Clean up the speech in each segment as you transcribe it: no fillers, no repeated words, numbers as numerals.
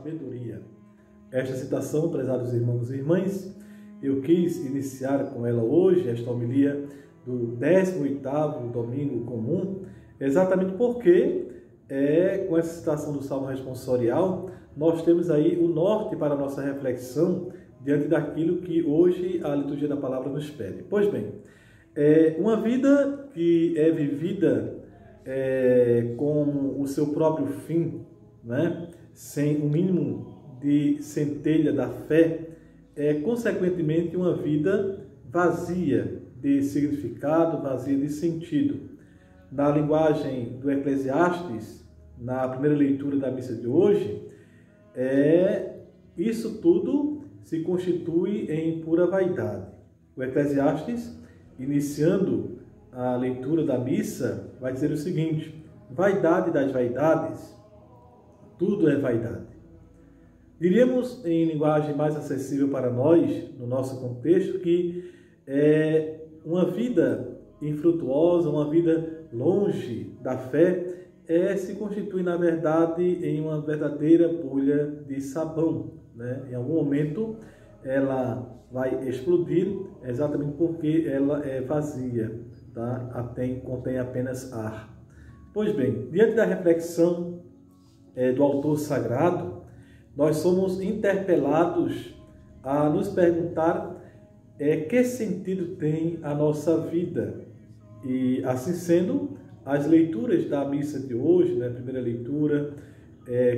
sabedoria. Esta citação, prezados irmãos e irmãs, eu quis iniciar com ela hoje, esta homilia do 18º Domingo Comum, exatamente porque, com essa citação do Salmo Responsorial, nós temos aí o norte para a nossa reflexão diante daquilo que hoje a liturgia da palavra nos pede. Pois bem, uma vida que é vivida com o seu próprio fim, né? Sem o mínimo de centelha da fé, é consequentemente uma vida vazia de significado, vazia de sentido. Na linguagem do Eclesiastes, na primeira leitura da missa de hoje, isso tudo se constitui em pura vaidade. O Eclesiastes, iniciando a leitura da missa, vai dizer o seguinte: vaidade das vaidades, tudo é vaidade. Diríamos, em linguagem mais acessível para nós, no nosso contexto, que uma vida infrutuosa, uma vida longe da fé, se constitui, na verdade, em uma verdadeira bolha de sabão, né? Em algum momento, ela vai explodir, exatamente porque ela é vazia, tá? Contém apenas ar. Pois bem, diante da reflexão do autor sagrado, nós somos interpelados a nos perguntar que sentido tem a nossa vida. E, assim sendo, as leituras da missa de hoje, né, a primeira leitura,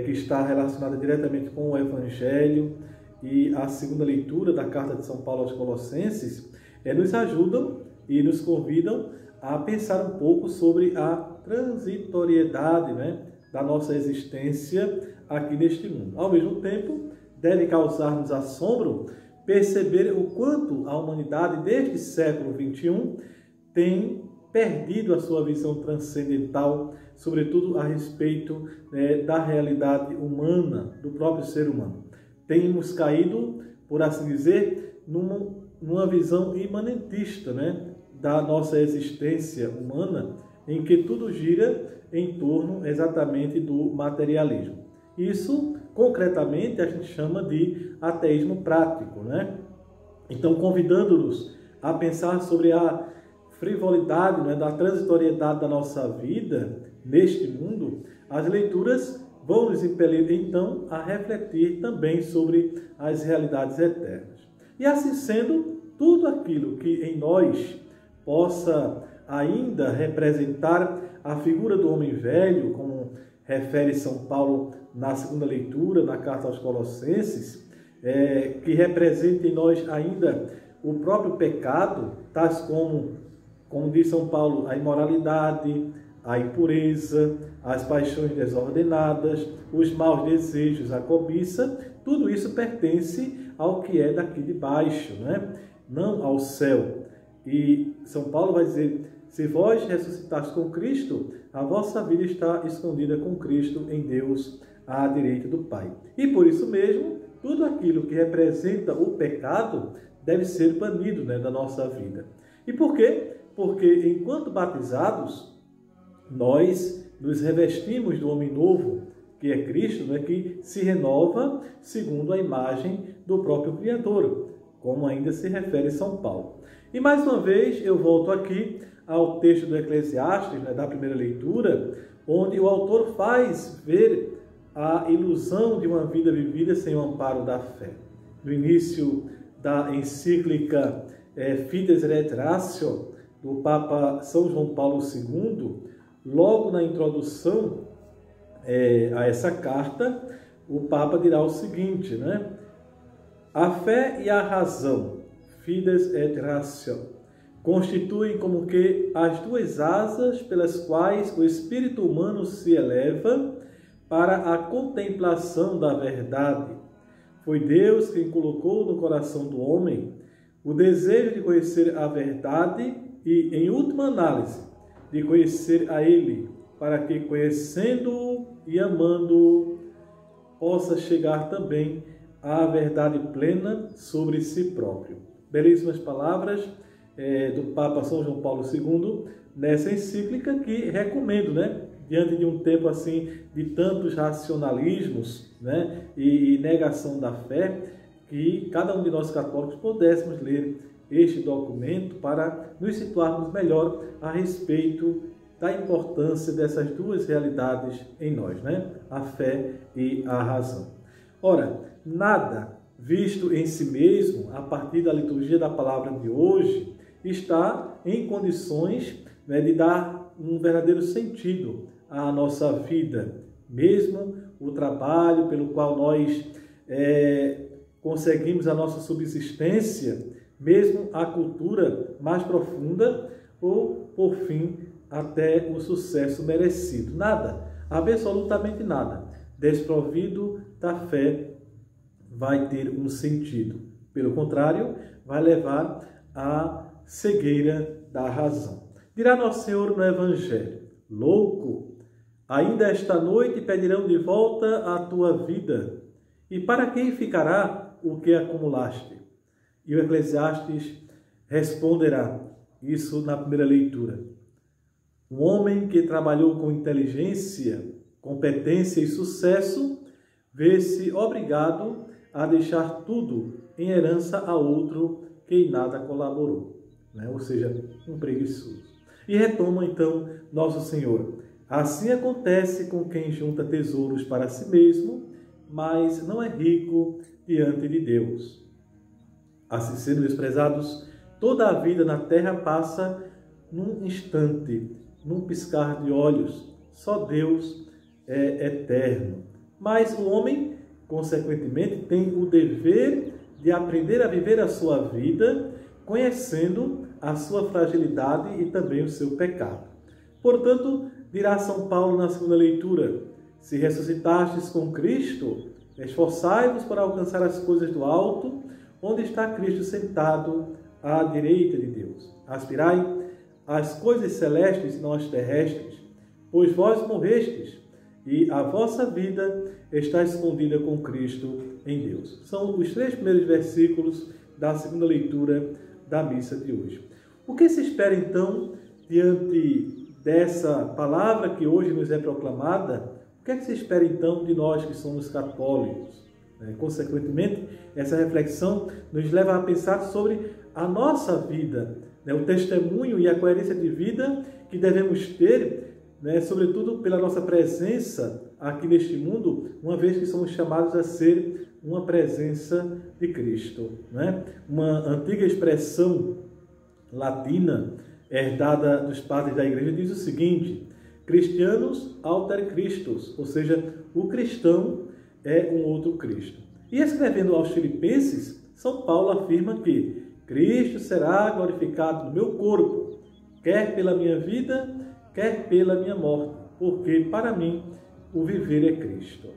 que está relacionada diretamente com o Evangelho, e a segunda leitura da Carta de São Paulo aos Colossenses, nos ajudam e nos convidam a pensar um pouco sobre a transitoriedade, né, da nossa existência aqui neste mundo. Ao mesmo tempo, deve causar-nos assombro perceber o quanto a humanidade desde o século XXI tem perdido a sua visão transcendental, sobretudo a respeito da realidade humana, do próprio ser humano. Temos caído, por assim dizer, numa visão imanentista, né, da nossa existência humana, em que tudo gira em torno exatamente do materialismo. Isso, concretamente, a gente chama de ateísmo prático, né? Então, convidando-nos a pensar sobre a frivolidade, né, da transitoriedade da nossa vida neste mundo, as leituras vão nos impelir, então, a refletir também sobre as realidades eternas. E, assim sendo, tudo aquilo que em nós possa ainda representar a figura do homem velho, como refere São Paulo na segunda leitura, na Carta aos Colossenses, que representa em nós ainda o próprio pecado, tais como diz São Paulo, a imoralidade, a impureza, as paixões desordenadas, os maus desejos, a cobiça, tudo isso pertence ao que é daqui de baixo, né? Não ao céu. E São Paulo vai dizer: se vós ressuscitastes com Cristo, a vossa vida está escondida com Cristo em Deus, à direita do Pai. E por isso mesmo, tudo aquilo que representa o pecado deve ser banido, né, da nossa vida. E por quê? Porque enquanto batizados, nós nos revestimos do homem novo, que é Cristo, né, que se renova segundo a imagem do próprio Criador, como ainda se refere São Paulo. E mais uma vez eu volto aqui ao texto do Eclesiastes, né, da primeira leitura, onde o autor faz ver a ilusão de uma vida vivida sem o amparo da fé. No início da encíclica Fides et Ratio, do Papa São João Paulo II, logo na introdução a essa carta, o Papa dirá o seguinte, né? A fé e a razão, Fides et Ratio, constituem como que as duas asas pelas quais o espírito humano se eleva para a contemplação da verdade. Foi Deus quem colocou no coração do homem o desejo de conhecer a verdade e, em última análise, de conhecer a Ele, para que, conhecendo-o e amando-o, possa chegar também à verdade plena sobre si próprio. Belíssimas palavras do Papa São João Paulo II, nessa encíclica que recomendo, né, diante de um tempo assim de tantos racionalismos, né, e negação da fé, que cada um de nós católicos pudéssemos ler este documento para nos situarmos melhor a respeito da importância dessas duas realidades em nós, né? A fé e a razão. Ora, nada visto em si mesmo, a partir da liturgia da palavra de hoje, está em condições, né, de dar um verdadeiro sentido à nossa vida. Mesmo o trabalho pelo qual nós conseguimos a nossa subsistência, mesmo a cultura mais profunda ou, por fim, até o sucesso merecido. Nada, absolutamente nada, desprovido da fé vai ter um sentido. Pelo contrário, vai levar à cegueira da razão. Dirá Nosso Senhor no Evangelho: louco, ainda esta noite pedirão de volta a tua vida, e para quem ficará o que acumulaste? E o Eclesiastes responderá, isso na primeira leitura: um homem que trabalhou com inteligência, competência e sucesso, vê-se obrigado a deixar tudo em herança a outro que em nada colaborou, né? Ou seja, um preguiçoso. E retoma então Nosso Senhor: assim acontece com quem junta tesouros para si mesmo, mas não é rico diante de Deus. Assim sendo, meus prezados, toda a vida na terra passa num instante, num piscar de olhos. Só Deus é eterno. Mas o homem, consequentemente, tem o dever de aprender a viver a sua vida, conhecendo a sua fragilidade e também o seu pecado. Portanto, dirá São Paulo na segunda leitura: se ressuscitastes com Cristo, esforçai-vos para alcançar as coisas do alto, onde está Cristo sentado à direita de Deus. Aspirai às coisas celestes e não às terrestres, pois vós morrestes, e a vossa vida está escondida com Cristo em Deus. São os 3 primeiros versículos da segunda leitura da missa de hoje. O que se espera, então, diante dessa palavra que hoje nos é proclamada? O que é que se espera, então, de nós que somos católicos? Consequentemente, essa reflexão nos leva a pensar sobre a nossa vida, o testemunho e a coerência de vida que devemos ter, sobretudo pela nossa presença aqui neste mundo, uma vez que somos chamados a ser uma presença de Cristo. Uma antiga expressão latina, herdada dos padres da igreja, diz o seguinte: Christianus alter Christus, ou seja, o cristão é um outro Cristo. E escrevendo aos Filipenses, São Paulo afirma que Cristo será glorificado no meu corpo, quer pela minha vida, quer pela minha morte, porque para mim o viver é Cristo.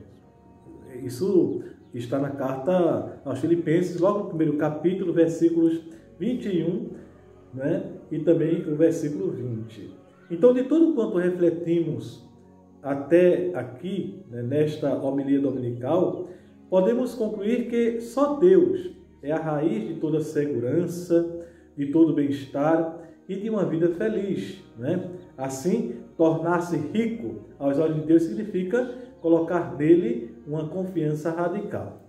Isso está na carta aos Filipenses, logo no primeiro capítulo, versículos 21, e também o versículo 20. Então, de tudo quanto refletimos até aqui, nesta homilia dominical, podemos concluir que só Deus é a raiz de toda segurança, de todo bem-estar e de uma vida feliz. Assim, tornar-se rico aos olhos de Deus significa colocar nele uma confiança radical.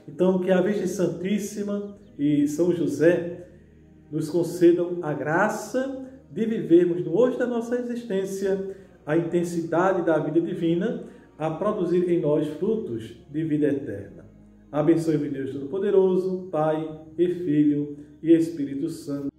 Então, que a Virgem Santíssima e São José nos concedam a graça de vivermos no hoje da nossa existência a intensidade da vida divina, a produzir em nós frutos de vida eterna. Abençoe-vos Deus Todo-Poderoso, Pai e Filho e Espírito Santo.